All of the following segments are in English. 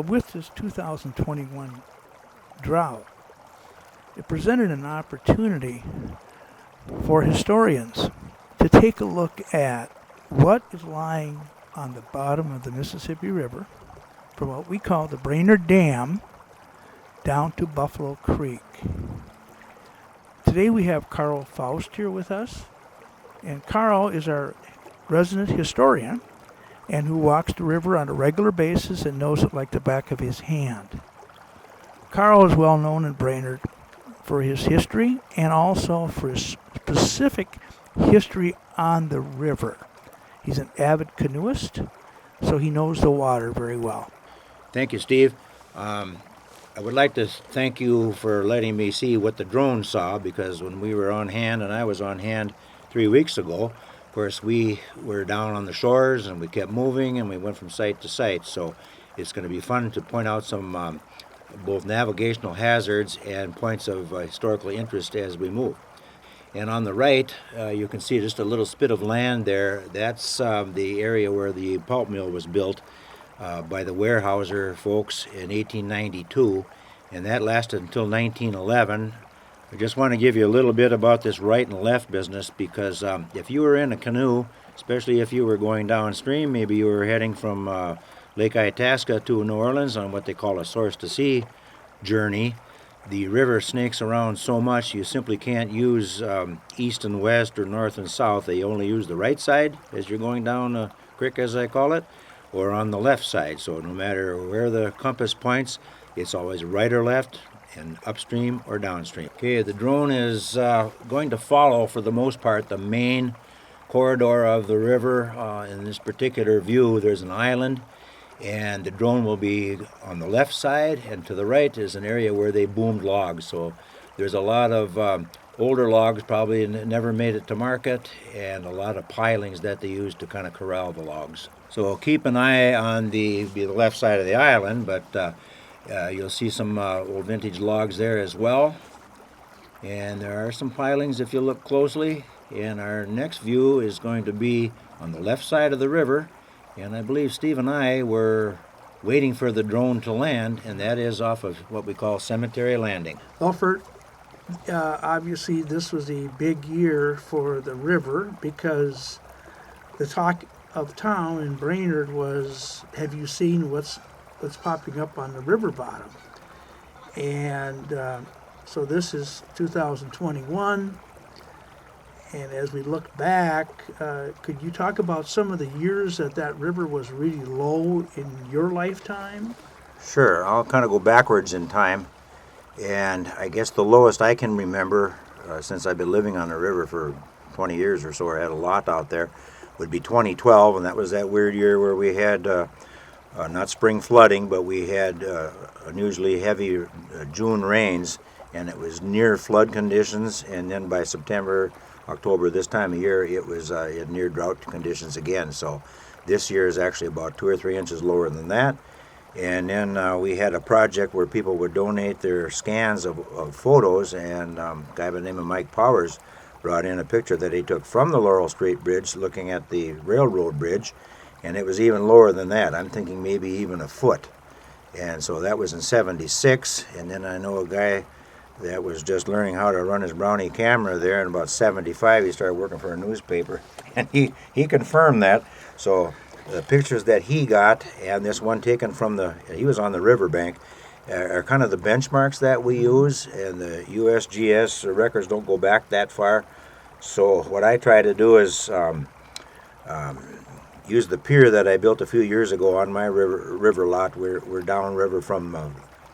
with this 2021 drought, it presented an opportunity for historians to take a look at what is lying on the bottom of the Mississippi River from what we call the Brainerd Dam down to Buffalo Creek. Today we have Carl Faust here with us, and Carl is our resident historian and who walks the river on a regular basis and knows it like the back of his hand. Carl is well known in Brainerd for his history and also for his specific history on the river. He's an avid canoeist, so he knows the water very well. Thank you, Steve. I would like to thank you for letting me see what the drone saw, because when we were on hand, and I was on hand 3 weeks ago, of course, we were down on the shores and we kept moving and we went from site to site. So it's going to be fun to point out some both navigational hazards and points of historical interest as we move. And on the right, you can see just a little spit of land there. That's the area where the pulp mill was built by the Weyerhaeuser folks in 1892, and that lasted until 1911. I just want to give you a little bit about this right and left business, because if you were in a canoe, especially if you were going downstream, maybe you were heading from Lake Itasca to New Orleans on what they call a source-to-sea journey, the river snakes around so much you simply can't use east and west or north and south. They only use the right side as you're going down a creek, as I call it, or on the left side. So no matter where the compass points, it's always right or left, and upstream or downstream. Okay, the drone is going to follow, for the most part, the main corridor of the river. In this particular view, there's an island, and the drone will be on the left side, and to the right is an area where they boomed logs. So there's a lot of older logs, probably never made it to market, and a lot of pilings that they use to kind of corral the logs. So keep an eye on the left side of the island, but you'll see some old vintage logs there as well. And there are some pilings if you look closely. And our next view is going to be on the left side of the river. And I believe Steve and I were waiting for the drone to land, and that is off of what we call Cemetery Landing. Well, Fert, obviously this was a big year for the river, because the talk of town in Brainerd was, have you seen what's popping up on the river bottom? And so this is 2021, and as we look back, could you talk about some of the years that river was really low in your lifetime? Sure, I'll kind of go backwards in time, and I guess the lowest I can remember, since I've been living on the river for 20 years or so, or had a lot out there, would be 2012, and that was that weird year where we had not spring flooding, but we had unusually heavy June rains, and it was near flood conditions. And then by September, October, this time of year, it was near drought conditions again. So this year is actually about 2 or 3 inches lower than that. And then we had a project where people would donate their scans of photos, and a guy by the name of Mike Powers brought in a picture that he took from the Laurel Street Bridge looking at the railroad bridge, and it was even lower than that. I'm thinking maybe even a foot. And so that was in 76, and then I know a guy that was just learning how to run his Brownie camera there, and about 75 he started working for a newspaper, and he confirmed that. So the pictures that he got, and this one taken from he was on the riverbank, are kind of the benchmarks that we use, and the USGS records don't go back that far. So what I try to do is use the pier that I built a few years ago on my river lot. We're downriver from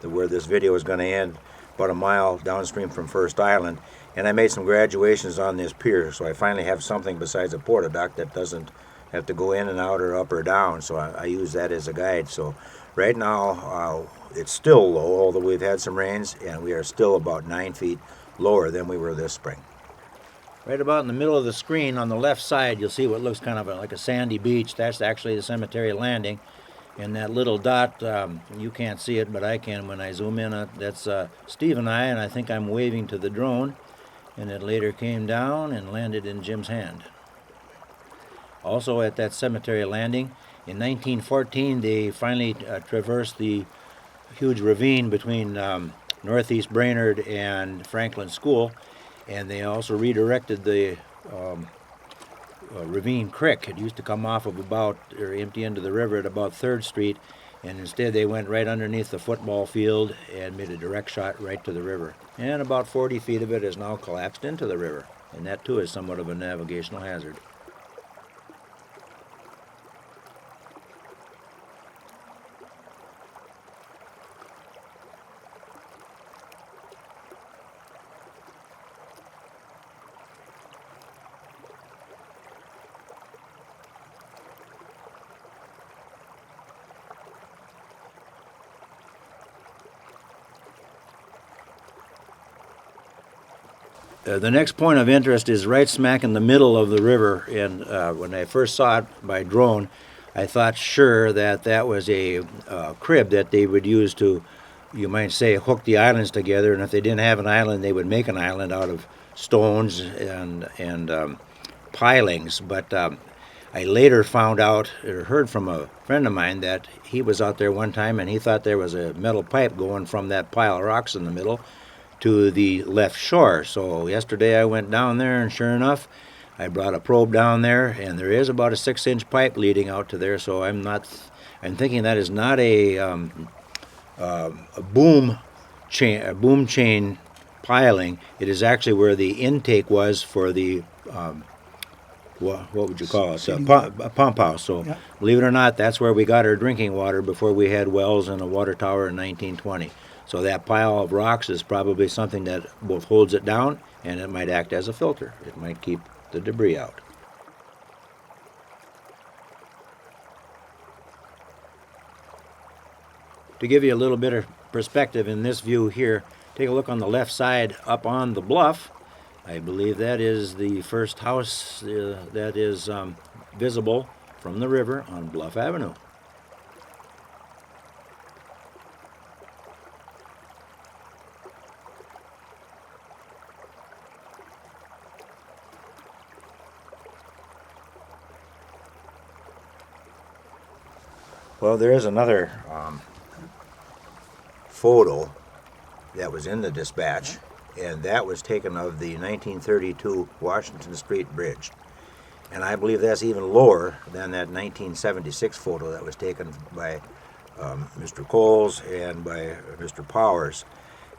where this video is going to end, about a mile downstream from First Island, and I made some graduations on this pier, so I finally have something besides a portadock that doesn't have to go in and out or up or down, so I use that as a guide. So right now it's still low, although we've had some rains, and we are still about 9 feet lower than we were this spring. Right about in the middle of the screen on the left side, you'll see what looks kind of like a sandy beach. That's actually the Cemetery Landing. And that little dot, you can't see it, but I can when I zoom in. That's Steve and I think I'm waving to the drone. And it later came down and landed in Jim's hand. Also at that Cemetery Landing In 1914, they finally traversed the huge ravine between Northeast Brainerd and Franklin School, and they also redirected the Ravine Creek. It used to come off of or empty into the river at about 3rd Street, and instead they went right underneath the football field and made a direct shot right to the river. And about 40 feet of it has now collapsed into the river, and that too is somewhat of a navigational hazard. The next point of interest is right smack in the middle of the river, and when I first saw it by drone, I thought sure that was a crib that they would use to, you might say, hook the islands together, and if they didn't have an island, they would make an island out of stones and pilings. But I later found out, or heard from a friend of mine, that he was out there one time and he thought there was a metal pipe going from that pile of rocks in the middle to the left shore. So yesterday I went down there, and sure enough, I brought a probe down there, and there is about a 6-inch pipe leading out to there. So I'm thinking that is not a boom chain piling. It is actually where the intake was for the what would you call it? A pump house. So yeah. Believe it or not, that's where we got our drinking water before we had wells and a water tower in 1920. So that pile of rocks is probably something that both holds it down, and it might act as a filter. It might keep the debris out. To give you a little bit of perspective in this view here, take a look on the left side up on the bluff. I believe that is the first house that is visible from the river on Bluff Avenue. Well, there is another photo that was in the dispatch, and that was taken of the 1932 Washington Street Bridge. And I believe that's even lower than that 1976 photo that was taken by Mr. Coles and by Mr. Powers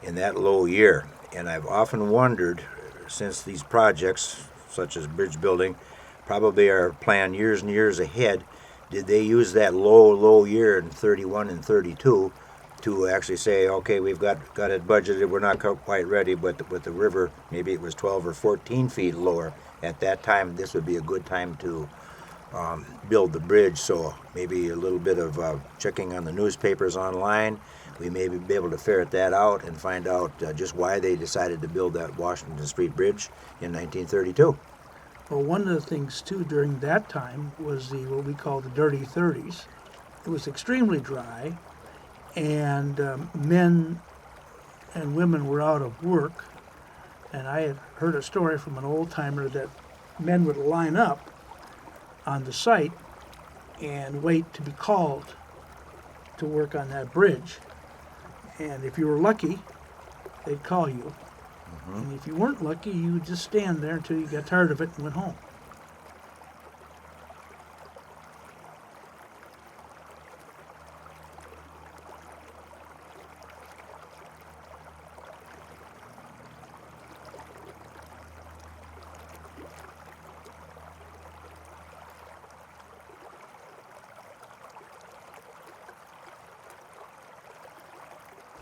in that low year. And I've often wondered, since these projects, such as bridge building, probably are planned years and years ahead, did they use that low year in 31 and 32 to actually say, okay, we've got it budgeted, we're not quite ready, but with the river, maybe it was 12 or 14 feet lower. At that time, this would be a good time to build the bridge. So maybe a little bit of checking on the newspapers online, we may be able to ferret that out and find out just why they decided to build that Washington Street Bridge in 1932. Well, one of the things, too, during that time was what we call the dirty 30s. It was extremely dry, and men and women were out of work. And I had heard a story from an old-timer that men would line up on the site and wait to be called to work on that bridge. And if you were lucky, they'd call you. And if you weren't lucky, you would just stand there until you got tired of it and went home.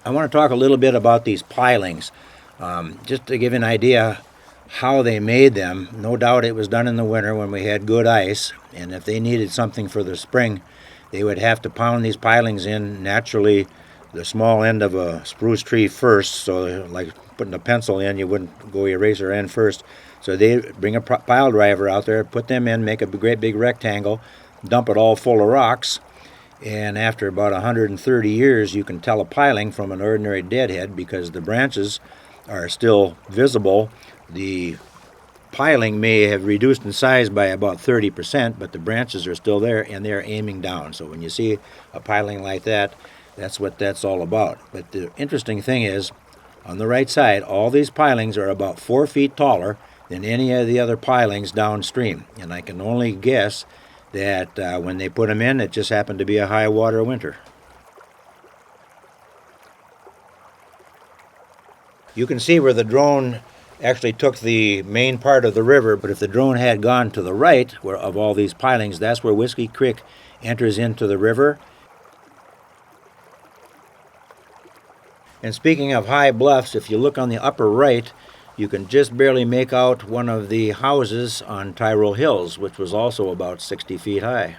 I want to talk a little bit about these pilings. Just to give you an idea how they made them, no doubt it was done in the winter when we had good ice, and if they needed something for the spring, they would have to pound these pilings in naturally the small end of a spruce tree first, so like putting a pencil in, you wouldn't go eraser end first. So they bring a pile driver out there, put them in, make a great big rectangle, dump it all full of rocks, and after about 130 years you can tell a piling from an ordinary deadhead because the branches are still visible. The piling may have reduced in size by about 30%, but the branches are still there and they're aiming down. So when you see a piling like that, that's what that's all about. But the interesting thing is, on the right side, all these pilings are about 4 feet taller than any of the other pilings downstream. And I can only guess that when they put them in, it just happened to be a high water winter. You can see where the drone actually took the main part of the river, but if the drone had gone to the right of all these pilings, that's where Whiskey Creek enters into the river. And speaking of high bluffs, if you look on the upper right, you can just barely make out one of the houses on Tyrol Hills, which was also about 60 feet high.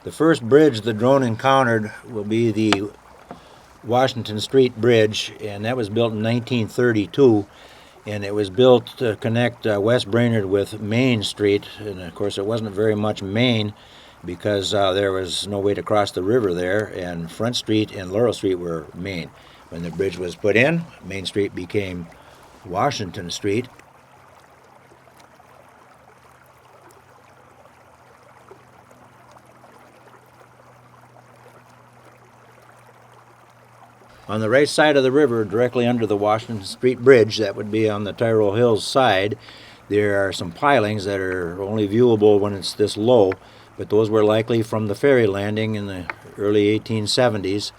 The first bridge the drone encountered will be the Washington Street Bridge, and that was built in 1932, and it was built to connect West Brainerd with Main Street, and of course it wasn't very much Main because there was no way to cross the river there, and Front Street and Laurel Street were Main. When the bridge was put in, Main Street became Washington Street. On the right side of the river, directly under the Washington Street Bridge, that would be on the Tyrol Hills side, there are some pilings that are only viewable when it's this low, but those were likely from the ferry landing in the early 1870s.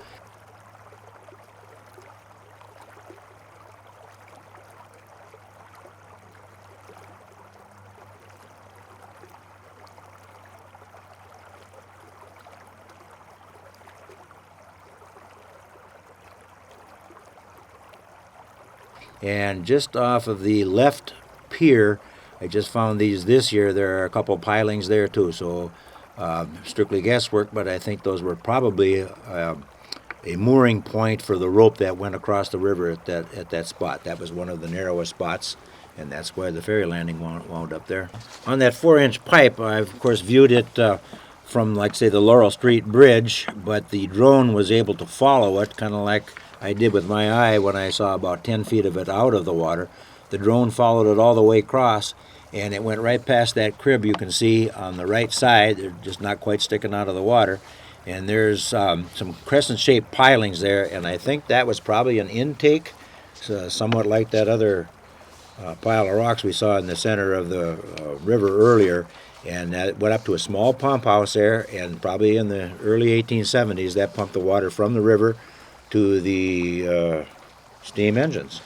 And just off of the left pier, I just found these this year. There are a couple pilings there too, so strictly guesswork, but I think those were probably a mooring point for the rope that went across the river at that spot. That was one of the narrowest spots, and that's why the ferry landing wound up there. On that 4-inch pipe, I've of course viewed it from, like, say, the Laurel Street Bridge, but the drone was able to follow it, kind of like I did with my eye when I saw about 10 feet of it out of the water. The drone followed it all the way across, and it went right past that crib you can see on the right side. They're just not quite sticking out of the water. And there's some crescent-shaped pilings there, and I think that was probably an intake, somewhat like that other pile of rocks we saw in the center of the river earlier. And that went up to a small pump house there, and probably in the early 1870s, that pumped the water from the river to the steam engines.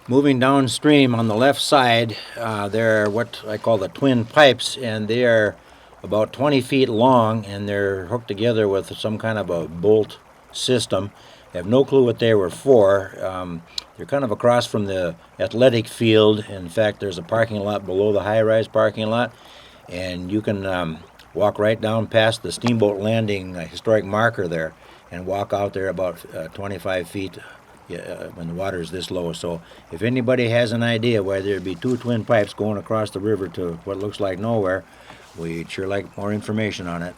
Moving downstream on the left side, there are what I call the twin pipes, and they are about 20 feet long, and they're hooked together with some kind of a bolt system. I have no clue what they were for. They're kind of across from the athletic field. In fact, there's a parking lot below the high-rise parking lot, and you can walk right down past the steamboat landing historic marker there and walk out there about 25 feet when the water is this low. So if anybody has an idea why there'd be two twin pipes going across the river to what looks like nowhere, we'd sure like more information on it.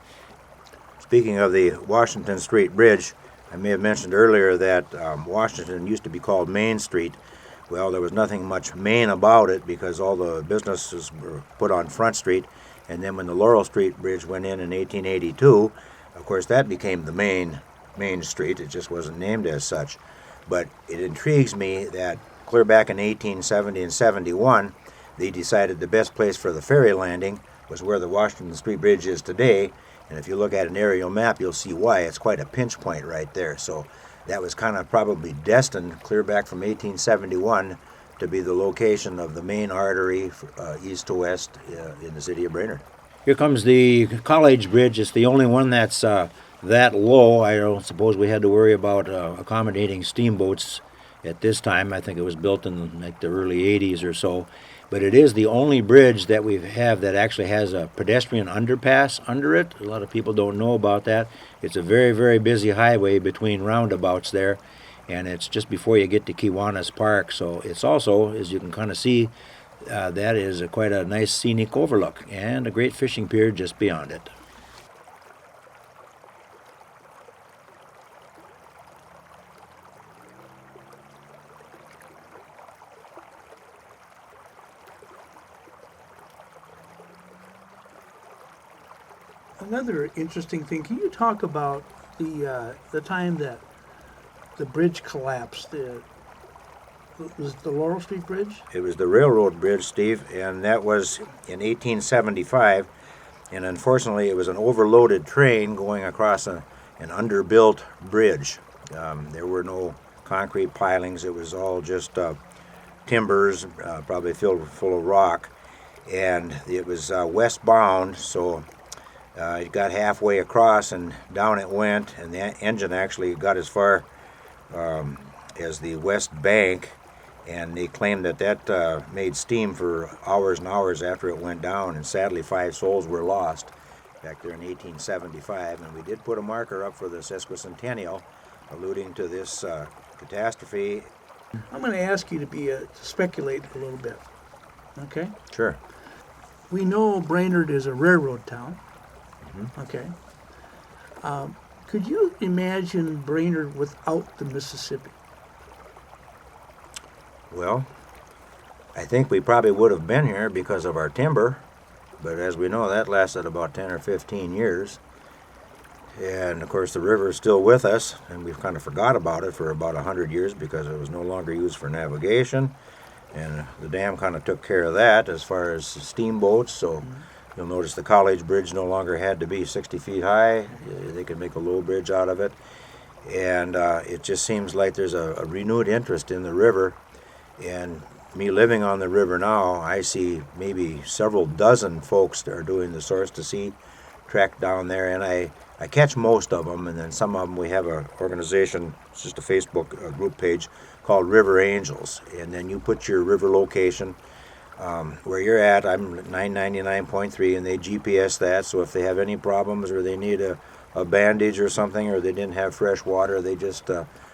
Speaking of the Washington Street Bridge, I may have mentioned earlier that Washington used to be called Main Street. Well, there was nothing much Main about it because all the businesses were put on Front Street, and then when the Laurel Street Bridge went in 1882, of course that became the Main Street. It just wasn't named as such. But it intrigues me that clear back in 1870 and 71, they decided the best place for the ferry landing was where the Washington Street Bridge is today. And if you look at an aerial map, you'll see why. It's quite a pinch point right there. So that was kind of probably destined clear back from 1871 to be the location of the main artery east to west in the city of Brainerd. Here comes the College Bridge. It's the only one that's that low. I don't suppose we had to worry about accommodating steamboats at this time. I think it was built in like the early 80s or so. But it is the only bridge that we have that actually has a pedestrian underpass under it. A lot of people don't know about that. It's a very, very busy highway between roundabouts there, and it's just before you get to Kiwanis Park. So it's also, as you can kind of see, that is quite a nice scenic overlook and a great fishing pier just beyond it. Another interesting thing, can you talk about the time that the bridge collapsed? Was it the Laurel Street Bridge? It was the railroad bridge, Steve, and that was in 1875. And unfortunately, it was an overloaded train going across an underbuilt bridge. There were no concrete pilings. It was all just timbers, probably filled full of rock. And it was westbound, so it got halfway across and down it went, and the engine actually got as far as the west bank, and they claimed that made steam for hours and hours after it went down, and sadly 5 souls were lost back there in 1875, and we did put a marker up for the sesquicentennial alluding to this catastrophe. I'm going to ask you to speculate a little bit, okay? Sure. We know Brainerd is a railroad town. Okay. Could you imagine Brainerd without the Mississippi? Well, I think we probably would have been here because of our timber, but as we know, that lasted about 10 or 15 years. And of course, the river is still with us, and we've kind of forgot about it for about 100 years because it was no longer used for navigation. And the dam kind of took care of that as far as steamboats, so you'll notice the College Bridge no longer had to be 60 feet high. They could make a low bridge out of it. And it just seems like there's a renewed interest in the river. And me living on the river now, I see maybe several dozen folks that are doing the Source to Sea trek down there. And I catch most of them. And then some of them, we have an organization, it's just a Facebook group page called River Angels. And then you put your river location where you're at. I'm 999.3, and they GPS that, so if they have any problems or they need a bandage or something, or they didn't have fresh water, they just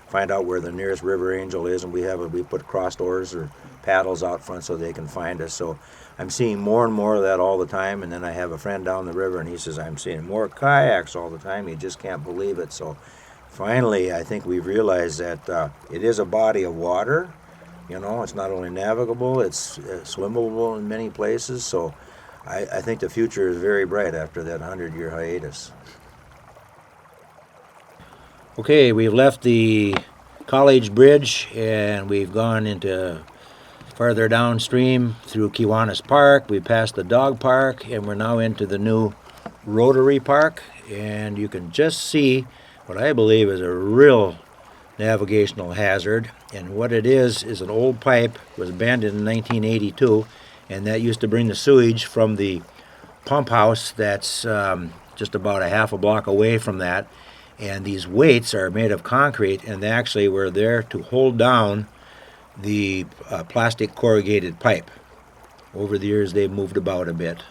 find out where the nearest river angel is, and we put crossed oars or paddles out front so they can find us. So I'm seeing more and more of that all the time, and then I have a friend down the river, and he says I'm seeing more kayaks all the time. He just can't believe it. So finally, I think we've realized that it is a body of water. You know, it's not only navigable, it's swimmable in many places. So I think the future is very bright after that 100-year hiatus. Okay, we've left the College Bridge and we've gone into farther downstream through Kiwanis Park. We passed the dog park and we're now into the new Rotary Park. And you can just see what I believe is a real navigational hazard, and what it is an old pipe. It was abandoned in 1982, and that used to bring the sewage from the pump house that's just about a half a block away from that, and these weights are made of concrete, and they actually were there to hold down the plastic corrugated pipe. Over the years, they've moved about a bit.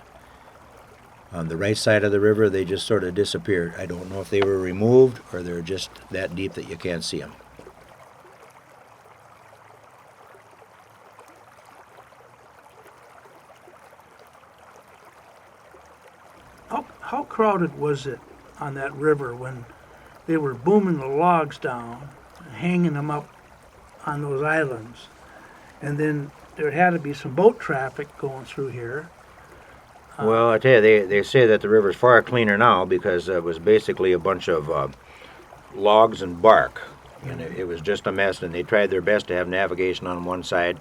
On the right side of the river, they just sort of disappeared. I don't know if they were removed or they're just that deep that you can't see them. How crowded was it on that river when they were booming the logs down, hanging them up on those islands? And then there had to be some boat traffic going through here. Well, I tell you, they say that the river's far cleaner now because it was basically a bunch of logs and bark. And it was just a mess, and they tried their best to have navigation on one side.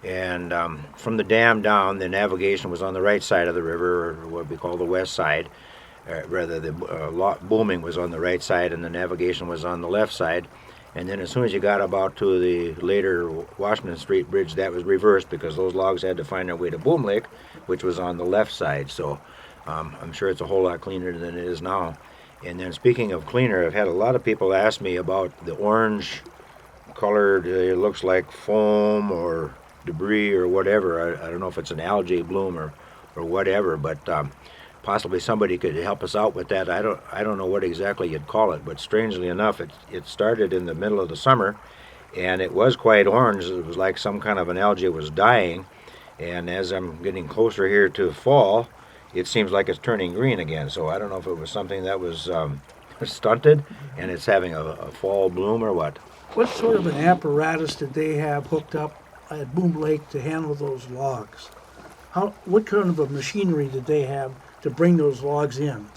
And from the dam down, the navigation was on the right side of the river, or what we call the west side. Rather, the booming was on the right side, and the navigation was on the left side. And then as soon as you got about to the later Washington Street Bridge, that was reversed because those logs had to find their way to Boom Lake, which was on the left side. So I'm sure it's a whole lot cleaner than it is now. And then speaking of cleaner, I've had a lot of people ask me about the orange colored, it looks like foam or debris or whatever. I don't know if it's an algae bloom or whatever, but possibly somebody could help us out with that. I don't know what exactly you'd call it, but strangely enough, it started in the middle of the summer, and it was quite orange. It was like some kind of an algae was dying, and as I'm getting closer here to fall, it seems like it's turning green again. So I don't know if it was something that was stunted, and it's having a fall bloom or what. What sort of an apparatus did they have hooked up at Boom Lake to handle those logs? What kind of a machinery did they have to bring those logs in?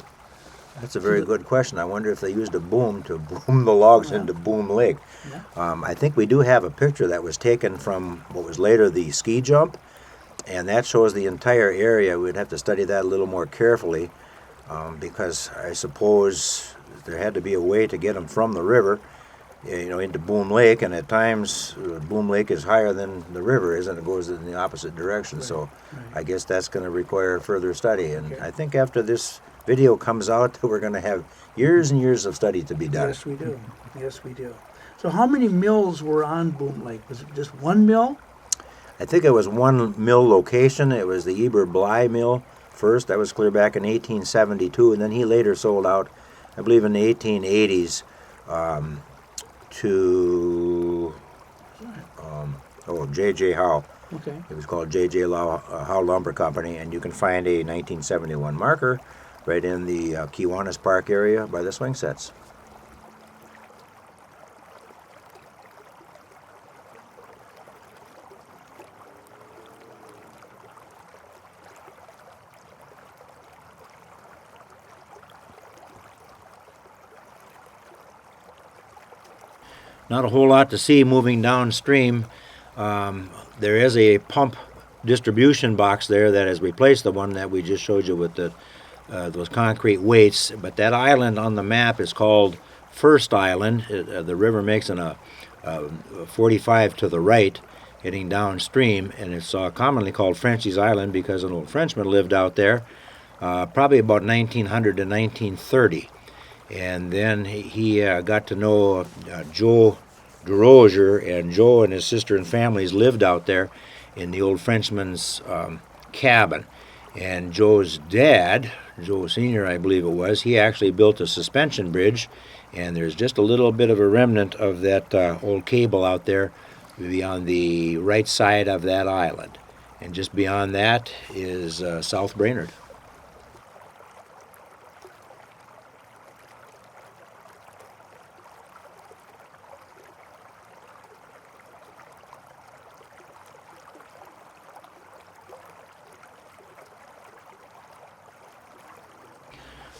That's a very good question. I wonder if they used a boom to boom the logs into Boom Lake. Yeah. I think we do have a picture that was taken from what was later the ski jump, and that shows the entire area. We'd have to study that a little more carefully because I suppose there had to be a way to get them from the river, into Boom Lake, and at times Boom Lake is higher than the river is, and it goes in the opposite direction. Right. So I guess that's going to require further study, and I think after this video comes out, we're going to have years and years of study to be done. Yes, we do. Yes, we do. So how many mills were on Boom Lake? Was it just one mill? I think it was one mill location. It was the Eber Bly mill first. That was clear back in 1872, and then he later sold out, I believe in the 1880s, to J.J. Howe. Okay. It was called J.J. Howe Lumber Company, and you can find a 1971 marker right in the Kiwanis Park area by the swing sets. Not a whole lot to see moving downstream. There is a pump distribution box there that has replaced the one that we just showed you with those concrete weights. But that island on the map is called First Island. The river makes a 45 to the right, heading downstream, and it's commonly called Frenchie's Island because an old Frenchman lived out there, probably about 1900 to 1930. And then he got to know Joe Droger, and Joe and his sister and families lived out there in the old Frenchman's cabin. And Joe's dad, Joe Sr., I believe it was, he actually built a suspension bridge, and there's just a little bit of a remnant of that old cable out there on the right side of that island. And just beyond that is South Brainerd.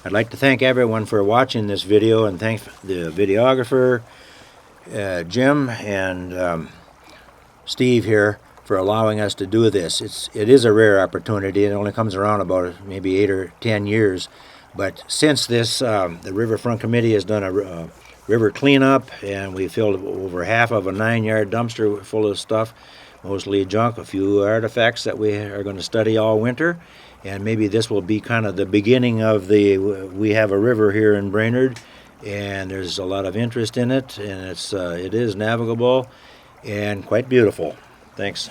I'd like to thank everyone for watching this video, and thank the videographer, Jim, and Steve here for allowing us to do this. It is a rare opportunity. It only comes around about maybe 8 or 10 years. But since this, the Riverfront Committee has done a river cleanup, and we filled over half of a 9-yard dumpster full of stuff, mostly junk, a few artifacts that we are going to study all winter. and maybe this will be kind of the beginning of we have a river here in Brainerd, and there's a lot of interest in it, and it is navigable and quite beautiful. Thanks.